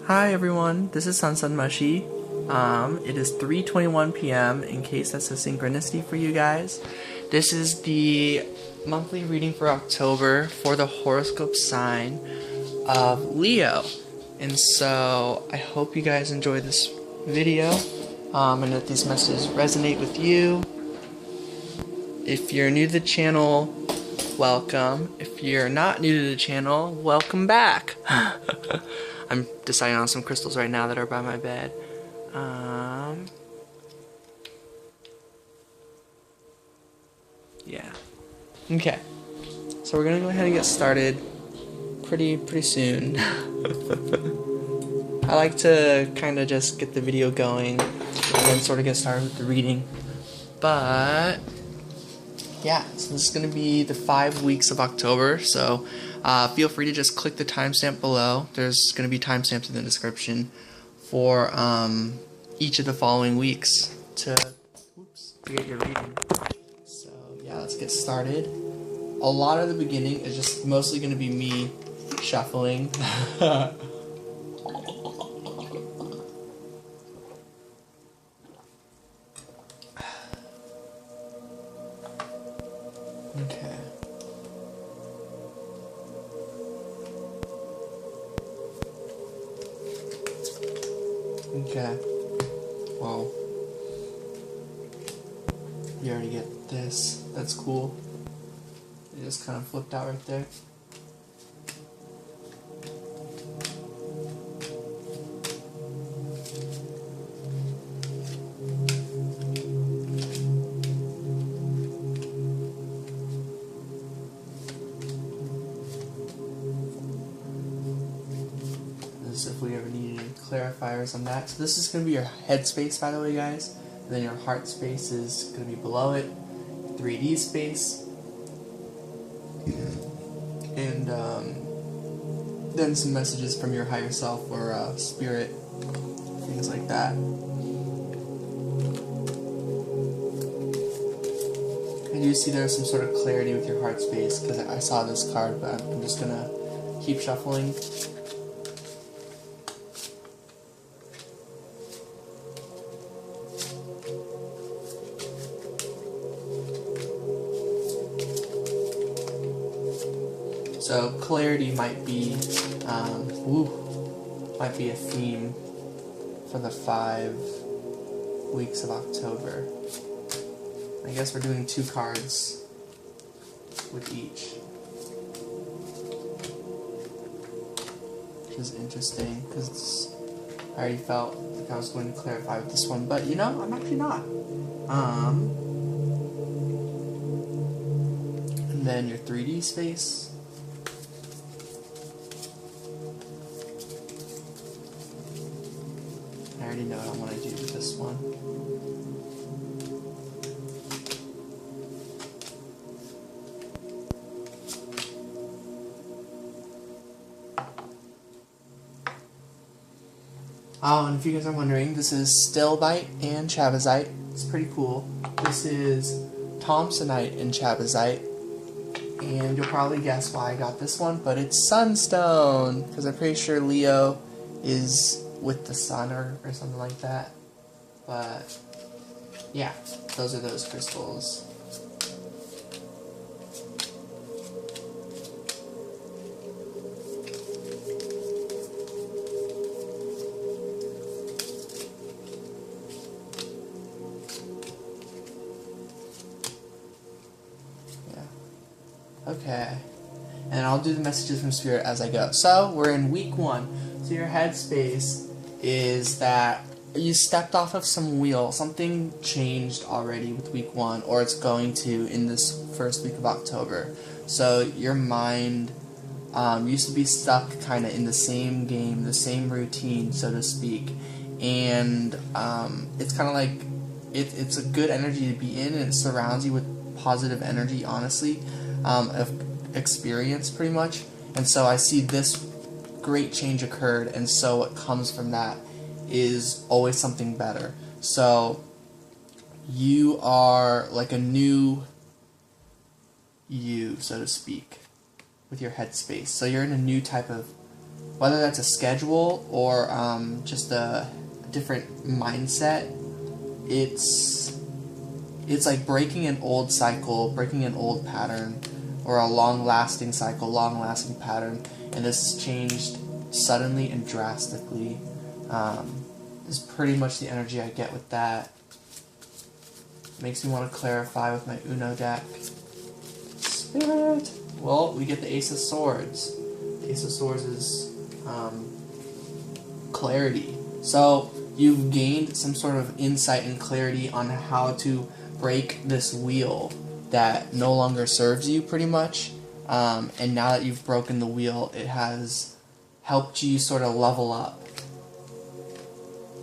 Hi everyone, this is Sonsonmushi. It is 3:21 p.m. in case that's a synchronicity for you guys. This is the monthly reading for October for the horoscope sign of Leo. And so I hope you guys enjoy this video and that these messages resonate with you. If you're new to the channel, welcome. If you're not new to the channel, welcome back. I'm deciding on some crystals right now that are by my bed. Yeah. Okay. So we're gonna go ahead and get started pretty soon. I like to kind of just get the video going and then sort of get started with the reading. But yeah, so this is going to be the 5 weeks of October, so feel free to just click the timestamp below. There's going to be timestamps in the description for each of the following weeks to get your reading. So yeah, let's get started. A lot of the beginning is just mostly going to be me shuffling. Okay. Okay. Wow. You already get this. That's cool. It just kind of flipped out right there. If we ever need any clarifiers on that. So this is going to be your head space, by the way, guys. And then your heart space is going to be below it. 3D space. And then some messages from your higher self or spirit. Things like that. I do see there's some sort of clarity with your heart space because I saw this card, but I'm just going to keep shuffling. So clarity might be a theme for the 5 weeks of October. I guess we're doing 2 cards with each, which is interesting because I already felt like I was going to clarify with this one, but you know, I'm actually not. And then your 3D space. I already know what I want to do with this one. Oh, and if you guys are wondering, this is Stillbite and Chabazite. It's pretty cool. This is Thompsonite and Chabazite. And you'll probably guess why I got this one, but it's Sunstone, because I'm pretty sure Leo is with the sun or something like that. But yeah, those are those crystals. Yeah. Okay. And I'll do the messages from Spirit as I go. So we're in week 1. So your headspace is that you stepped off of some wheel. Something changed already with week 1, or it's going to in this first week of October. So your mind used to be stuck kind of in the same game, the same routine, so to speak. And it's kind of like it's a good energy to be in, and it surrounds you with positive energy, honestly, of experience pretty much. And so I see this great change occurred, and so what comes from that is always something better. So you are like a new you, so to speak, with your headspace. So you're in a new type of whether that's a schedule or just a different mindset, it's like breaking an old cycle, breaking an old pattern, or a long-lasting cycle, long-lasting pattern, and this has changed suddenly and drastically. Is pretty much the energy I get with that. Makes me want to clarify with my Uno deck. Spirit! Well, we get the Ace of Swords. The Ace of Swords is clarity. So, you've gained some sort of insight and clarity on how to break this wheel that no longer serves you, pretty much. And now that you've broken the wheel, it has helped you sort of level up.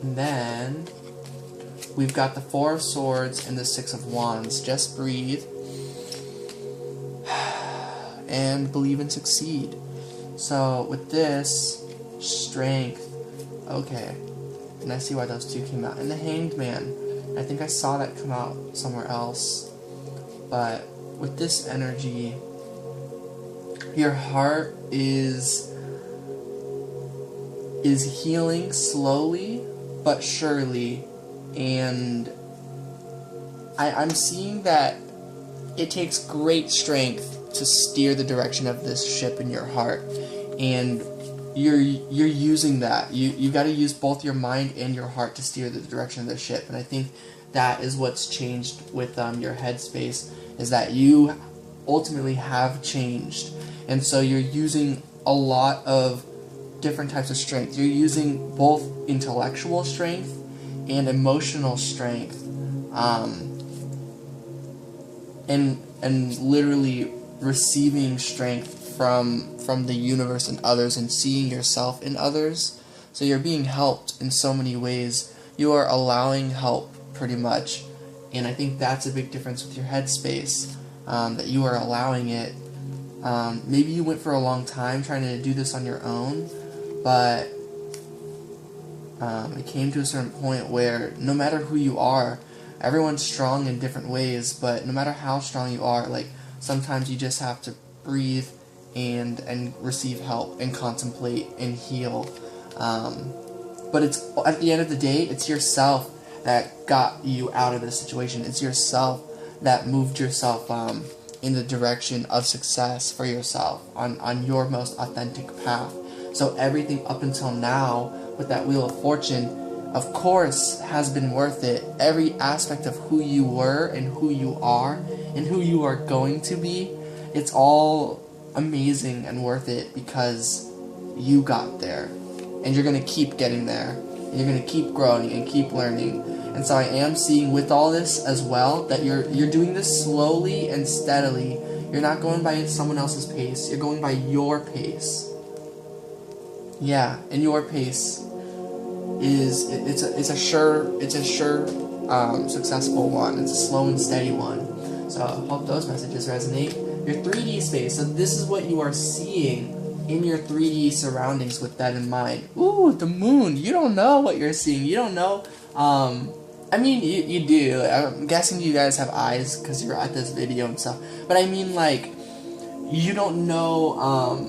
And then we've got the Four of Swords and the Six of Wands. Just breathe and believe and succeed. So with this, strength. Okay, and I see why those two came out. And the Hanged Man. I think I saw that come out somewhere else. But with this energy, your heart is healing slowly but surely, and I'm seeing that it takes great strength to steer the direction of this ship in your heart, and you're using that. You got to use both your mind and your heart to steer the direction of the ship, and I think that is what's changed with your headspace, is that you ultimately have changed, and so you're using a lot of different types of strength. You're using both intellectual strength and emotional strength, and literally receiving strength from the universe and others, and seeing yourself in others. So you're being helped in so many ways. You are allowing help, pretty much, and I think that's a big difference with your headspace, that you are allowing it. Maybe you went for a long time trying to do this on your own, but it came to a certain point where no matter who you are, everyone's strong in different ways, but no matter how strong you are, like, sometimes you just have to breathe and receive help and contemplate and heal. But it's, at the end of the day, it's yourself that got you out of this situation. It's yourself that moved yourself in the direction of success for yourself on your most authentic path. So everything up until now with that Wheel of Fortune, of course, has been worth it. Every aspect of who you were and who you are and who you are going to be, it's all amazing and worth it because you got there. And you're going to keep getting there. And you're going to keep growing and keep learning. And so I am seeing with all this as well that you're doing this slowly and steadily. You're not going by someone else's pace. You're going by your pace. Yeah, and your pace is it's a sure successful one. It's a slow and steady one. So I hope those messages resonate. Your 3D space. So this is what you are seeing in your 3D surroundings with that in mind. Ooh, the moon. You don't know what you're seeing. You don't know. I mean, you do. I'm guessing you guys have eyes because you're at this video and stuff. But I mean, like, you don't know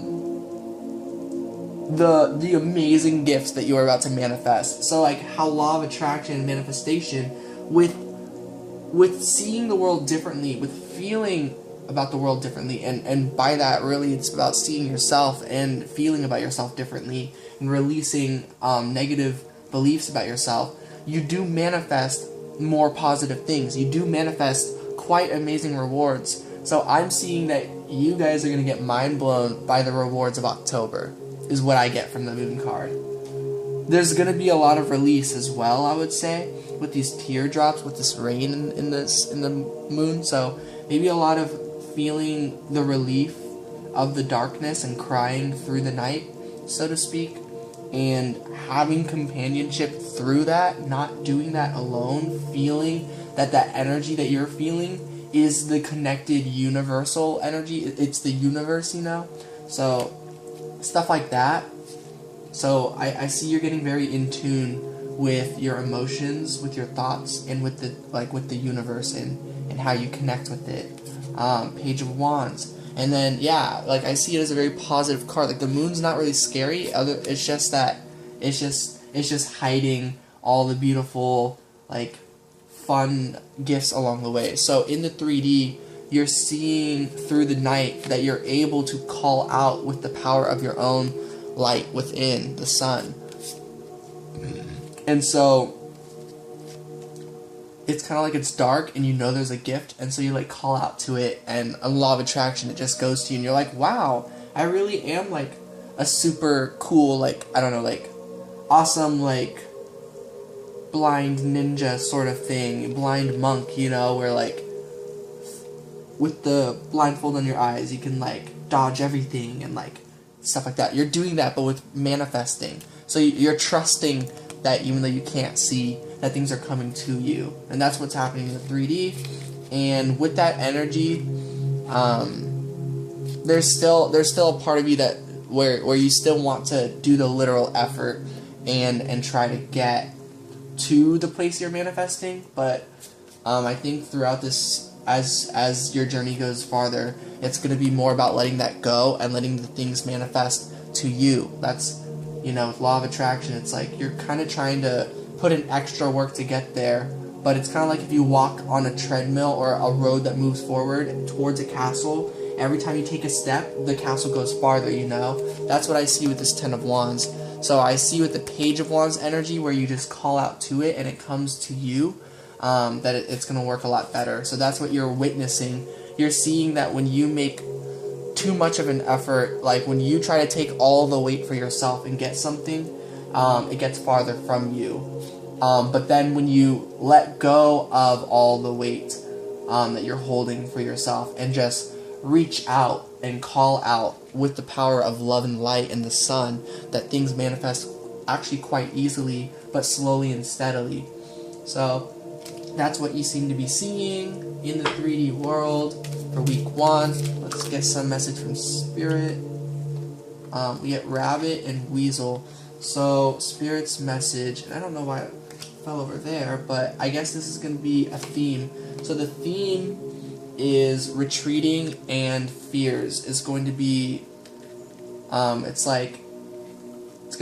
the amazing gifts that you are about to manifest. So, like, how law of attraction and manifestation, with seeing the world differently, with feeling about the world differently, and by that, really, it's about seeing yourself and feeling about yourself differently, and releasing negative beliefs about yourself. You do manifest more positive things. You do manifest quite amazing rewards. So I'm seeing that you guys are going to get mind blown by the rewards of October, is what I get from the moon card. There's going to be a lot of release as well, I would say, with these teardrops, with this rain in the moon. So maybe a lot of feeling the relief of the darkness and crying through the night, so to speak, and having companionship through that, not doing that alone, feeling that energy that you're feeling is the connected universal energy. It's the universe, you know? So stuff like that. So I see you're getting very in tune with your emotions, with your thoughts, and with the universe and how you connect with it. Page of Wands. And then, yeah, like, I see it as a very positive card. Like, the moon's not really scary. It's just that it's just hiding all the beautiful, like, fun gifts along the way. So in the 3D, you're seeing through the night that you're able to call out with the power of your own light within the sun. And so it's kind of like it's dark and you know there's a gift, and so you like call out to it, and a law of attraction, it just goes to you, and you're like, wow, I really am like a super cool, like, I don't know, like awesome, like blind ninja sort of thing, blind monk, you know, where like with the blindfold on your eyes you can like dodge everything and like stuff like that. You're doing that but with manifesting. So you're trusting that even though you can't see, that things are coming to you, and that's what's happening in the 3D. And with that energy, there's still a part of you that where you still want to do the literal effort and try to get to the place you're manifesting. But I think throughout this, as your journey goes farther, it's going to be more about letting that go and letting the things manifest to you. That's, you know, with law of attraction, it's like you're kind of trying to put in extra work to get there, but it's kind of like if you walk on a treadmill or a road that moves forward towards a castle. Every time you take a step, the castle goes farther, you know? That's what I see with this 10 of Wands. So I see with the Page of Wands energy, where you just call out to it and it comes to you, that it's going to work a lot better. So that's what you're witnessing. You're seeing that when you make too much of an effort, like when you try to take all the weight for yourself and get something, it gets farther from you. But then when you let go of all the weight that you're holding for yourself and just reach out and call out with the power of love and light and the sun, that things manifest actually quite easily, but slowly and steadily. So that's what you seem to be seeing in the 3D world for week 1. Let's get some message from Spirit. We get Rabbit and Weasel. So Spirit's message, and I don't know why it fell over there, but I guess this is going to be a theme. So the theme is retreating and fears. Is going to be, it's going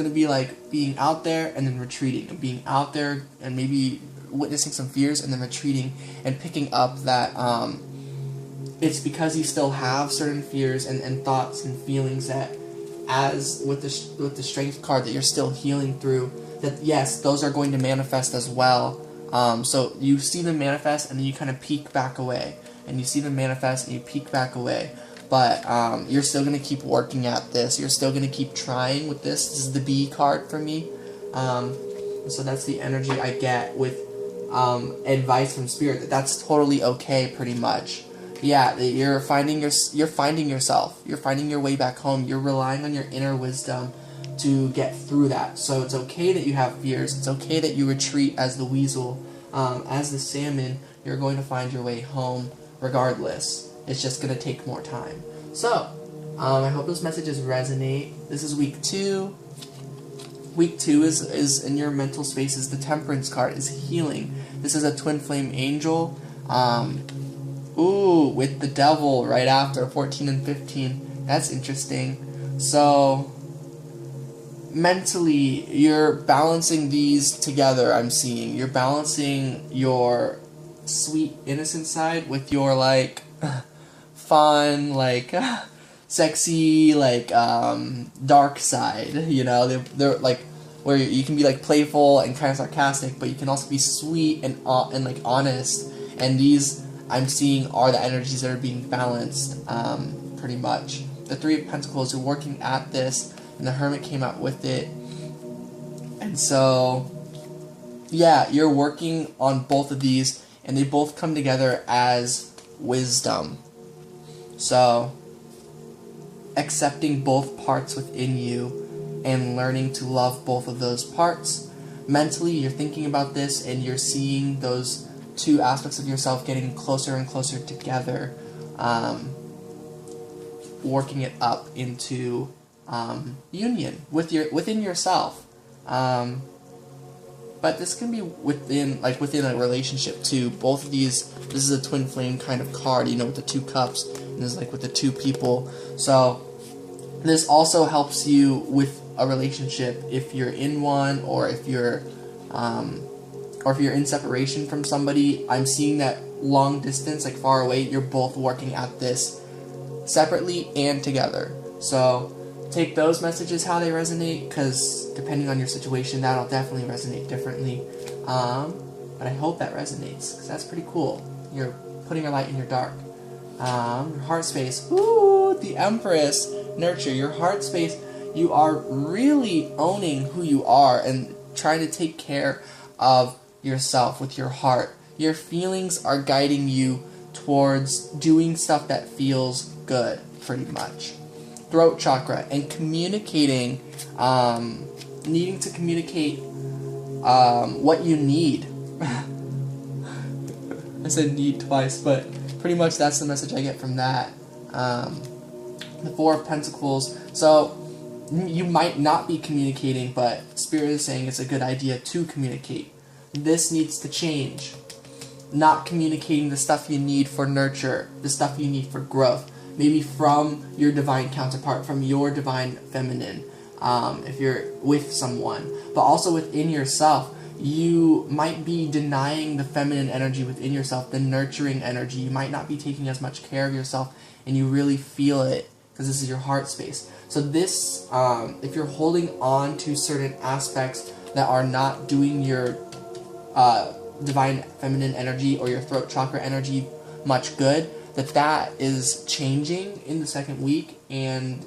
to be like being out there and then retreating, and being out there and maybe witnessing some fears and then retreating, and picking up that it's because you still have certain fears and thoughts and feelings that, as with the Strength card, that you're still healing through, that yes, those are going to manifest as well. So you see them manifest and then you kind of peek back away, and you see them manifest and you peek back away, but you're still going to keep working at this. You're still going to keep trying with this. This is the B card for me. So that's the energy I get with advice from Spirit, that's totally okay, pretty much. Yeah, you're finding yourself. You're finding your way back home. You're relying on your inner wisdom to get through that. So it's okay that you have fears. It's okay that you retreat as the weasel, as the salmon. You're going to find your way home regardless. It's just going to take more time. So, I hope those messages resonate. This is week 2. Week 2 is in your mental spaces. The Temperance card is healing. This is a twin flame angel. Ooh, with the devil right after 14 and 15. That's interesting. So mentally, you're balancing these together, I'm seeing. You're balancing your sweet, innocent side with your, like, fun, like, sexy, like, dark side, you know? They're like, where you can be, like, playful and kind of sarcastic, but you can also be sweet and like, honest. And these, I'm seeing, are the energies that are being balanced, pretty much. The Three of Pentacles, you're working at this, and the Hermit came out with it. And so, yeah, you're working on both of these, and they both come together as wisdom. So, accepting both parts within you and learning to love both of those parts. Mentally, you're thinking about this, and you're seeing those two aspects of yourself getting closer and closer together, working it up into union within yourself. but this can be within a relationship too. Both of these, this is a twin flame kind of card, you know, with the 2 cups, and this is like with the 2 people. So this also helps you with a relationship if you're in one, or if you're in separation from somebody. I'm seeing that long distance, like far away, you're both working at this separately and together. So take those messages how they resonate, because depending on your situation, that'll definitely resonate differently. But I hope that resonates, because that's pretty cool. You're putting a light in your dark. Your heart space. Ooh, the Empress. Nurture. Your heart space. You are really owning who you are and trying to take care of yourself with your heart. Your feelings are guiding you towards doing stuff that feels good, pretty much. Throat chakra and communicating, needing to communicate what you need. I said need twice, but pretty much that's the message I get from that. The 4 of Pentacles. So you might not be communicating, but Spirit is saying it's a good idea to communicate. This needs to change. Not communicating the stuff you need for nurture, the stuff you need for growth. Maybe from your divine counterpart, from your divine feminine, if you're with someone. But also within yourself, you might be denying the feminine energy within yourself, the nurturing energy. You might not be taking as much care of yourself, and you really feel it, because this is your heart space. So this, if you're holding on to certain aspects that are not doing your divine feminine energy or your throat chakra energy much good, that is changing in the second week, and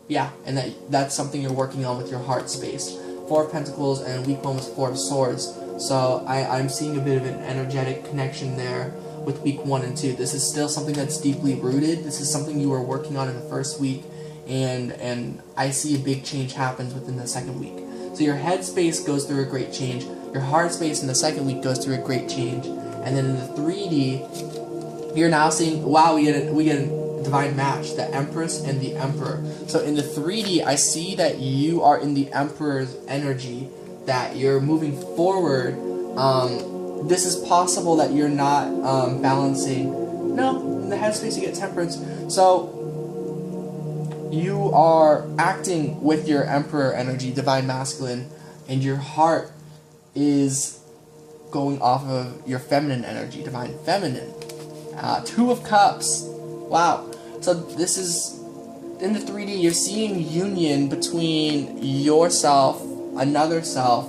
yeah, and that's something you're working on with your heart space. 4 of Pentacles, and week 1 was 4 of Swords. So I'm seeing a bit of an energetic connection there with week 1 and 2. This is still something that's deeply rooted. This is something you were working on in the first week, and I see a big change happens within the second week. So your head space goes through a great change. Your heart space in the second week goes through a great change. And then in the 3D, you're now seeing, wow, we get a divine match, the Empress and the Emperor. So in the 3D, I see that you are in the Emperor's energy, that you're moving forward. This is possible that you're not balancing. No, in the headspace you get Temperance. So you are acting with your Emperor energy, divine masculine, and your heart is going off of your feminine energy, divine feminine. 2 of Cups. Wow. So this is, in the 3D, you're seeing union between yourself, another self,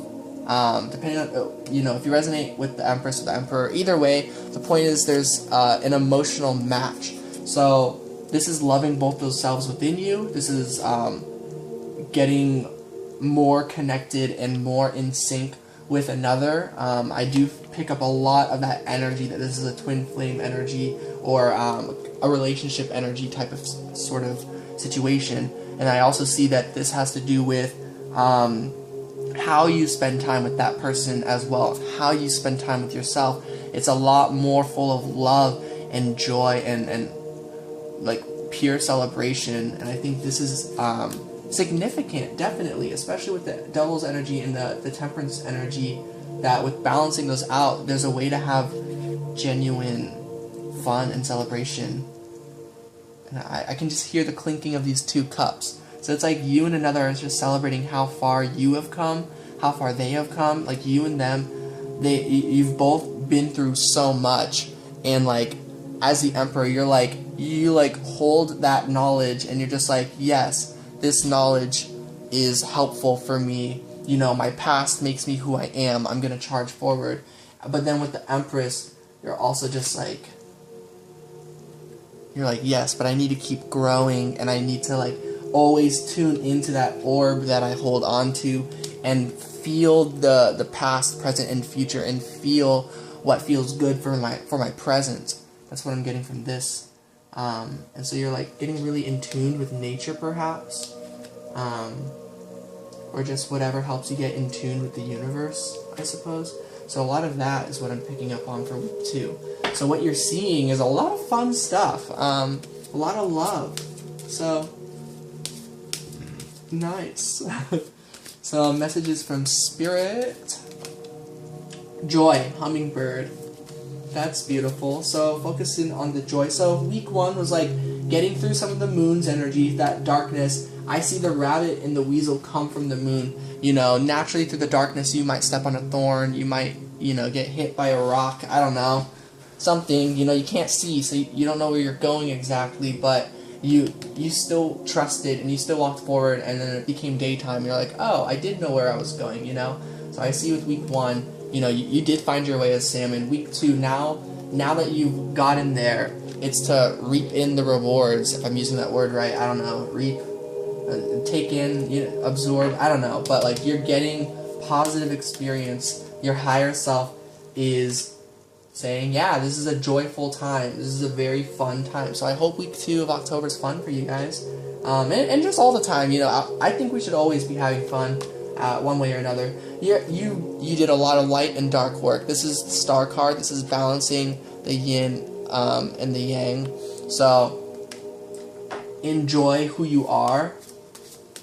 depending on, you know, if you resonate with the Empress or the Emperor. Either way, the point is there's an emotional match. So this is loving both those selves within you. This is getting more connected and more in sync with another. I do pick up a lot of that energy, that this is a twin flame energy, or a relationship energy type of sort of situation. And I also see that this has to do with how you spend time with that person as well, how you spend time with yourself. It's a lot more full of love and joy and like pure celebration. And I think this is significant, definitely, especially with the Devil's energy and the Temperance energy, that with balancing those out, there's a way to have genuine fun and celebration. And I can just hear the clinking of these 2 cups. So it's like you and another is just celebrating how far you have come, how far they have come. Like you and them, you've both been through so much, and like as the Emperor, you hold that knowledge, and you're just like, yes, this knowledge is helpful for me. You know, my past makes me who I am. I'm gonna charge forward. But then with the Empress, you're also just like, you're like, yes, but I need to keep growing, and I need to like always tune into that orb that I hold on to, and feel the past, present, and future, and feel what feels good for my present. That's what I'm getting from this. And so you're like getting really in tune with nature, perhaps, or just whatever helps you get in tune with the universe, I suppose. So a lot of that is what I'm picking up on for week 2. So what you're seeing is a lot of fun stuff, a lot of love. So nice. So messages from Spirit. Joy, hummingbird. That's beautiful. So focusing on the joy. So week 1 was like getting through some of the moon's energy, that darkness. I see the rabbit and the weasel come from the moon. You know, naturally through the darkness, you might step on a thorn. You might, you know, get hit by a rock. I don't know. Something, you know, you can't see, so you don't know where you're going exactly, but you still trusted and you still walked forward, and then it became daytime. You're like, oh, I did know where I was going, you know? So I see with week 1, you know, you did find your way as salmon. Week 2, now that you've gotten there, it's to reap in the rewards, if I'm using that word right. I don't know, reap, take in, you know, absorb, I don't know, but like you're getting positive experience. Your higher self is saying, yeah, this is a joyful time. This is a very fun time. So I hope week 2 of October is fun for you guys. And just all the time, you know, I think we should always be having fun one way or another. You did a lot of light and dark work. This is the star card. This is balancing the yin and the yang. So enjoy who you are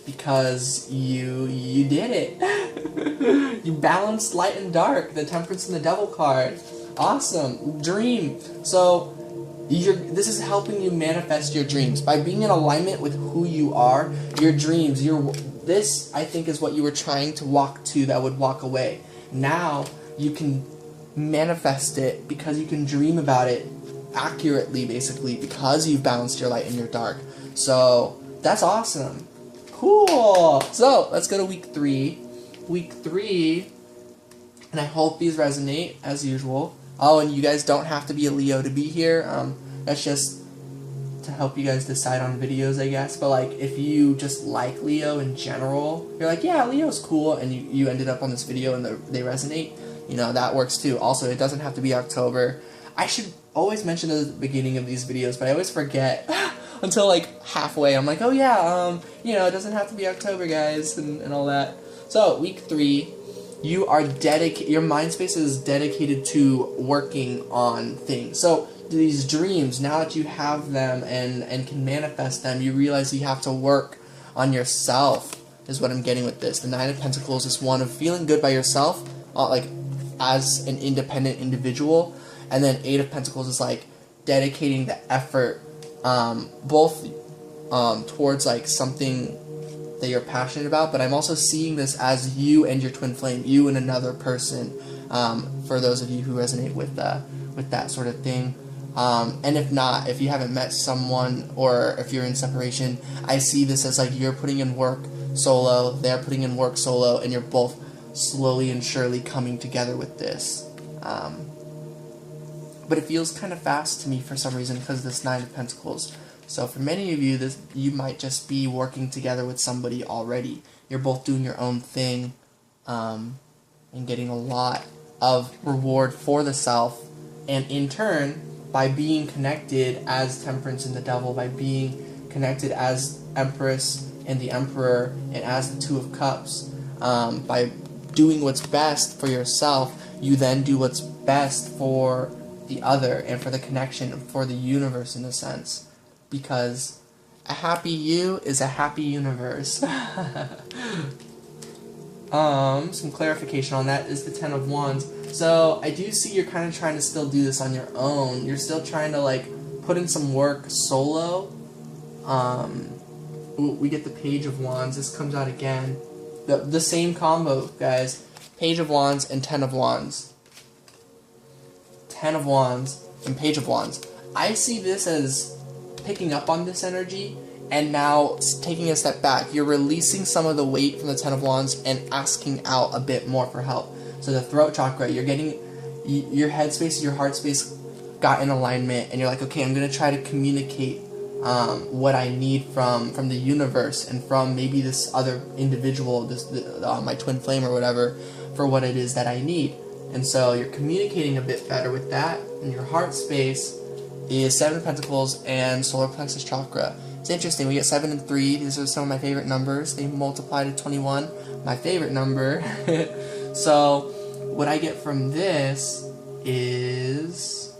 because you did it. You balanced light and dark, the temperance and the devil card. Awesome. Dream. So this is helping you manifest your dreams by being in alignment with who you are. Your dreams, this I think is what you were trying to walk to that would walk away. Now you can manifest it because you can dream about it accurately, basically, because you've balanced your light and your dark. So that's awesome. Cool. So let's go to week 3. Week 3, and I hope these resonate as usual. Oh, and you guys don't have to be a Leo to be here. That's just to help you guys decide on videos, I guess. But like, if you just like Leo in general, you're like, yeah, Leo's cool, and you ended up on this video and they resonate, you know, that works too. Also, it doesn't have to be October. I should always mention at the beginning of these videos, but I always forget until like halfway. I'm like, oh yeah, you know, it doesn't have to be October, guys, and all that. So week 3, you are your mind space is dedicated to working on things. So these dreams, now that you have them and can manifest them, you realize you have to work on yourself, is what I'm getting with this. The 9 of Pentacles is one of feeling good by yourself, like as an independent individual, and then 8 of Pentacles is like dedicating the effort, both towards like something that you're passionate about, but I'm also seeing this as you and your twin flame, you and another person, for those of you who resonate with that sort of thing. And if not, if you haven't met someone, or if you're in separation, I see this as like you're putting in work solo, they're putting in work solo, and you're both slowly and surely coming together with this. But it feels kind of fast to me for some reason because of this 9 of Pentacles. So for many of you, you might just be working together with somebody already. You're both doing your own thing, and getting a lot of reward for the self, and in turn, by being connected as Temperance and the Devil, by being connected as Empress and the Emperor, and as the 2 of Cups, by doing what's best for yourself, you then do what's best for the other, and for the connection, for the universe in a sense. Because a happy you is a happy universe. Some clarification on that is the 10 of Wands. So I do see you're kind of trying to still do this on your own. You're still trying to like put in some work solo. We get the Page of Wands. This comes out again. The same combo, guys. Page of Wands and 10 of Wands. 10 of Wands and Page of Wands. I see this as picking up on this energy and now taking a step back. You're releasing some of the weight from the 10 of Wands and asking out a bit more for help. So the throat chakra, you're getting your head space, your heart space got in alignment, and you're like, okay, I'm going to try to communicate what I need from the universe and from maybe this other individual, my twin flame or whatever, for what it is that I need. And so you're communicating a bit better with that, and your heart space is 7 of Pentacles and solar plexus chakra. It's interesting, we get 7 and 3, these are some of my favorite numbers. They multiply to 21, my favorite number. So what I get from this is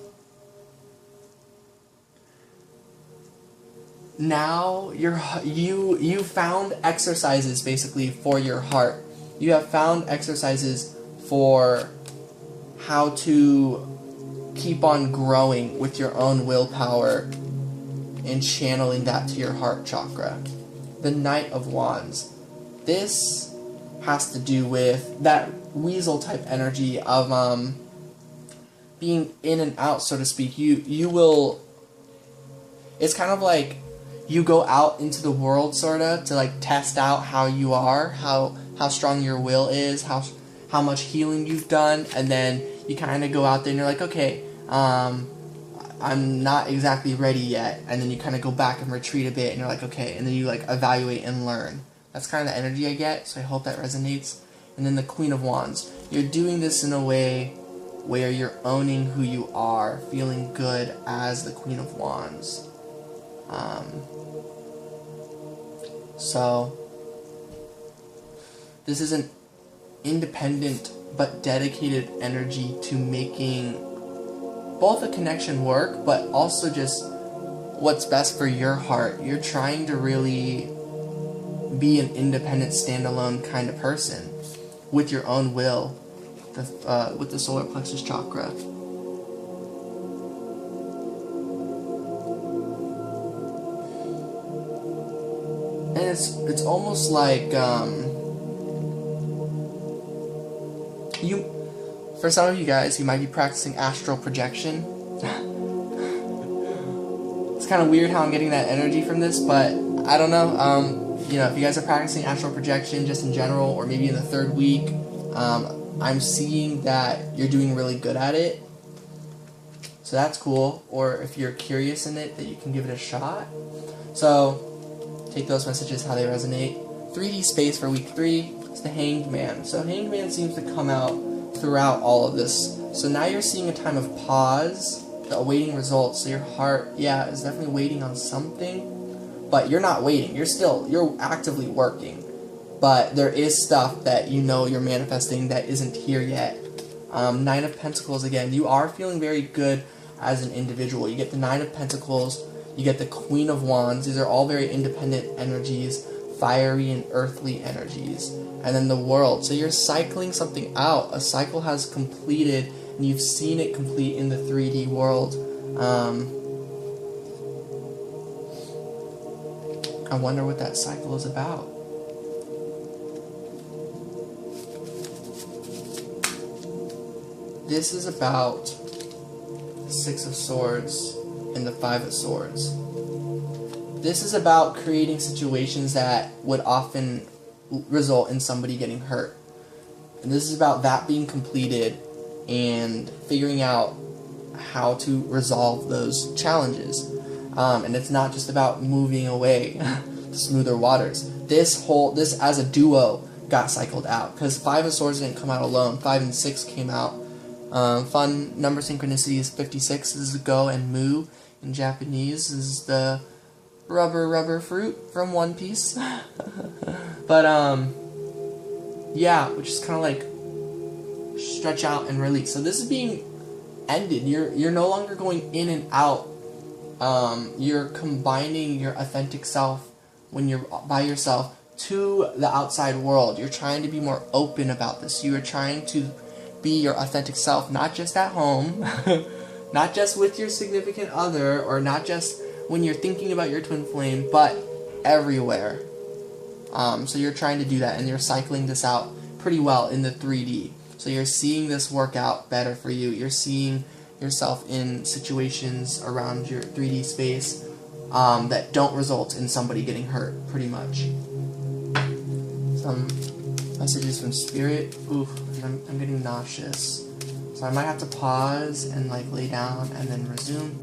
now you found exercises basically for your heart. You have found exercises for how to keep on growing with your own willpower and channeling that to your heart chakra. The Knight of Wands. This has to do with that weasel type energy of being in and out, so to speak. You will, it's kind of like you go out into the world sorta to like test out how you are, how strong your will is, how much healing you've done, and then you kind of go out there and you're like, okay, I'm not exactly ready yet, and then you kind of go back and retreat a bit and you're like, okay, and then you like evaluate and learn. That's kind of the energy I get, so I hope that resonates. And then the Queen of Wands. You're doing this in a way where you're owning who you are, feeling good as the Queen of Wands. So, this is an independent but dedicated energy to making both a connection work, but also just what's best for your heart. You're trying to really be an independent, standalone kind of person with your own will, with the solar plexus chakra. And it's almost like for some of you guys, you might be practicing astral projection. It's kind of weird how I'm getting that energy from this, but I don't know. You know, if you guys are practicing astral projection just in general, or maybe in the 3rd week, I'm seeing that you're doing really good at it. So that's cool. Or if you're curious in it, that you can give it a shot. So take those messages how they resonate. 3D space for week 3 is the Hanged Man. So Hanged Man seems to come out throughout all of this. So now you're seeing a time of pause, the awaiting results. So your heart, yeah, is definitely waiting on something. But you're not waiting. You're actively working. But there is stuff that you know you're manifesting that isn't here yet. 9 of Pentacles again. You are feeling very good as an individual. You get the 9 of Pentacles. You get the Queen of Wands. These are all very independent energies. Fiery and earthly energies. And then the World. So you're cycling something out. A cycle has completed. And you've seen it complete in the 3D world. I wonder what that cycle is about. This is about the 6 of Swords and the 5 of Swords. This is about creating situations that would often result in somebody getting hurt. And this is about that being completed and figuring out how to resolve those challenges. And it's not just about moving away to smoother waters. This as a duo got cycled out, because 5 of Swords didn't come out alone. 5 and 6 came out. Fun number synchronicity is 56. This is go and mu in Japanese. This is the rubber fruit from One Piece. But yeah, which is kind of like stretch out and release. So this is being ended. You're no longer going in and out. You're combining your authentic self when you're by yourself to the outside world. You're trying to be more open about this. You are trying to be your authentic self, not just at home, not just with your significant other, or not just when you're thinking about your twin flame, but everywhere. So you're trying to do that, and you're cycling this out pretty well in the 3D. So you're seeing this work out better for you. You're seeing yourself in situations around your 3D space that don't result in somebody getting hurt, pretty much. Some messages from Spirit. Oof, I'm getting nauseous. So I might have to pause and like lay down and then resume.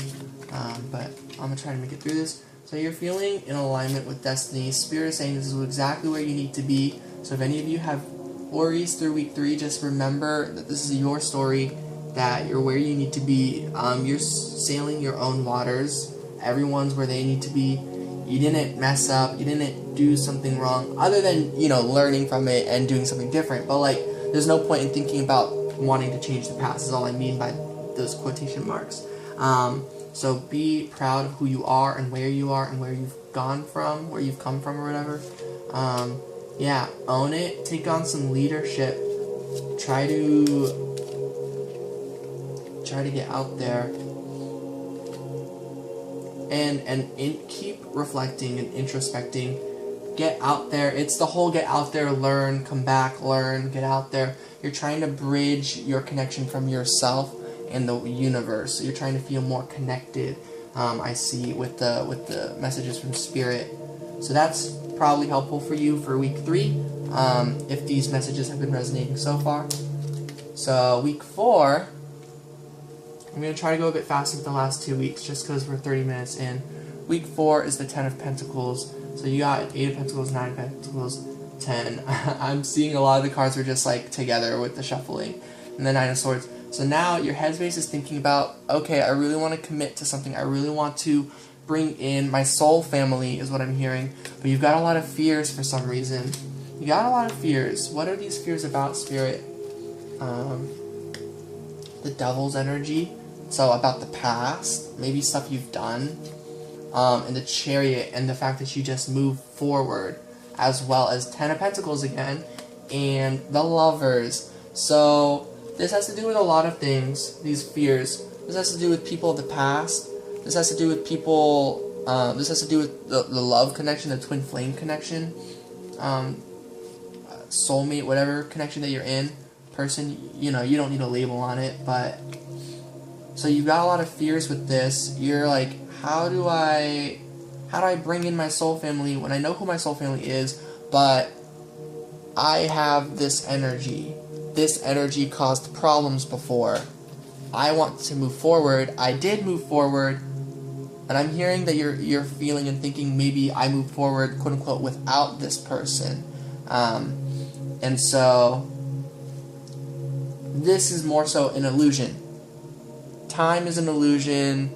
But I'm going to try to make it through this. So you're feeling in alignment with destiny. Spirit is saying this is exactly where you need to be. So if any of you have worries through week 3, just remember that this is your story, that you're where you need to be. You're sailing your own waters. Everyone's where they need to be. You didn't mess up. You didn't do something wrong, other than, you know, learning from it and doing something different. But like, there's no point in thinking about wanting to change the past, is all I mean by those quotation marks. So be proud of who you are and where you are and where you've gone from, where you've come from or whatever. Yeah, own it. Take on some leadership. Try to try to get out there and keep reflecting and introspecting. Get out there. It's the whole get out there, learn, come back, learn, get out there. You're trying to bridge your connection from yourself and the universe. You're trying to feel more connected. I see with the messages from Spirit. So that's probably helpful for you for week 3, if these messages have been resonating so far. So week 4, I'm going to try to go a bit faster with the last 2 weeks just because we're 30 minutes in. Week 4 is the 10 of Pentacles. So you got 8 of Pentacles, 9 of Pentacles, 10. I'm seeing a lot of the cards are just like together with the shuffling. And the 9 of Swords. So now your headspace is thinking about, okay, I really want to commit to something. I really want to bring in my soul family is what I'm hearing. But you've got a lot of fears for some reason. You got a lot of fears. What are these fears about, Spirit? The Devil's energy. So about the past, maybe stuff you've done. And the Chariot and the fact that you just move forward, as well as 10 of Pentacles again, and the Lovers. So this has to do with a lot of things, these fears. This has to do with people of the past. This has to do with people, this has to do with the love connection, the twin flame connection, soulmate, whatever connection that you're in, person, you know, you don't need a label on it, but, so you've got a lot of fears with this. You're like, how do I bring in my soul family when I know who my soul family is, but I have this energy. This energy caused problems before. I want to move forward. I did move forward, and I'm hearing that you're feeling and thinking maybe I moved forward, quote unquote, without this person. And so this is more so an illusion. Time is an illusion.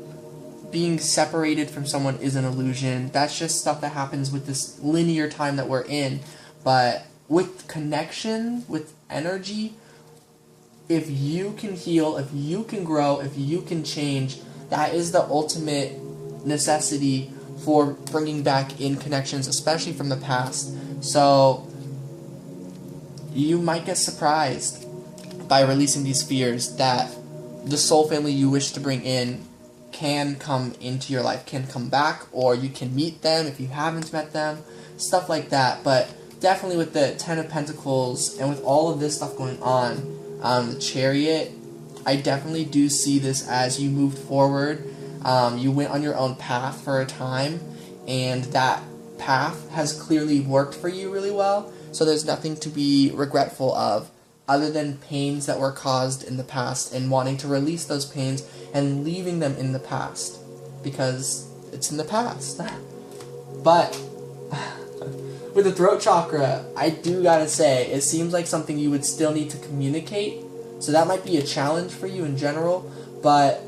Being separated from someone is an illusion. That's just stuff that happens with this linear time that we're in. But with connection, with energy, if you can heal, if you can grow, if you can change, that is the ultimate necessity for bringing back in connections, especially from the past. So you might get surprised by releasing these fears that the soul family you wish to bring in can come into your life, can come back, or you can meet them if you haven't met them, stuff like that. But definitely with the 10 of Pentacles and with all of this stuff going on, the Chariot, I definitely do see this as you moved forward. You went on your own path for a time, and that path has clearly worked for you really well, so there's nothing to be regretful of other than pains that were caused in the past and wanting to release those pains and leaving them in the past because it's in the past. But with the throat chakra, I do gotta say, it seems like something you would still need to communicate, so that might be a challenge for you in general, but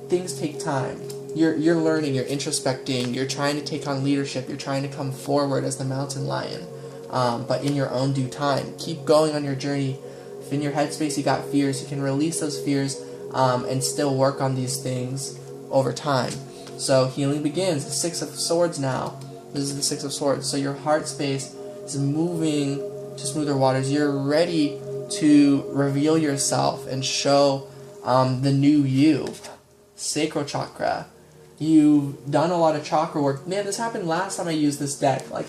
things take time. You're learning, you're introspecting, you're trying to take on leadership, you're trying to come forward as the mountain lion, but in your own due time. Keep going on your journey. If in your headspace you got fears, you can release those fears and still work on these things over time. So healing begins. The 6 of Swords now. This is the 6 of Swords. So your heart space is moving to smoother waters. You're ready to reveal yourself and show the new you. Sacral chakra. You've done a lot of chakra work. Man, this happened last time I used this deck. Like,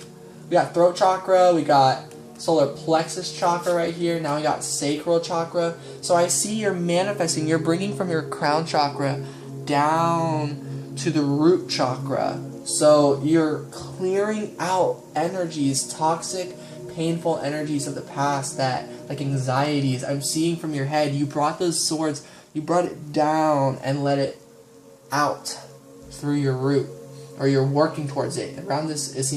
we got throat chakra, we got solar plexus chakra right here, now we got sacral chakra. So I see you're manifesting, you're bringing from your crown chakra down to the root chakra. So you're clearing out energies, toxic, painful energies of the past, that, like anxieties, I'm seeing from your head. You brought those swords, you brought it down and let it out through your root, or you're working towards it. Around this, it seems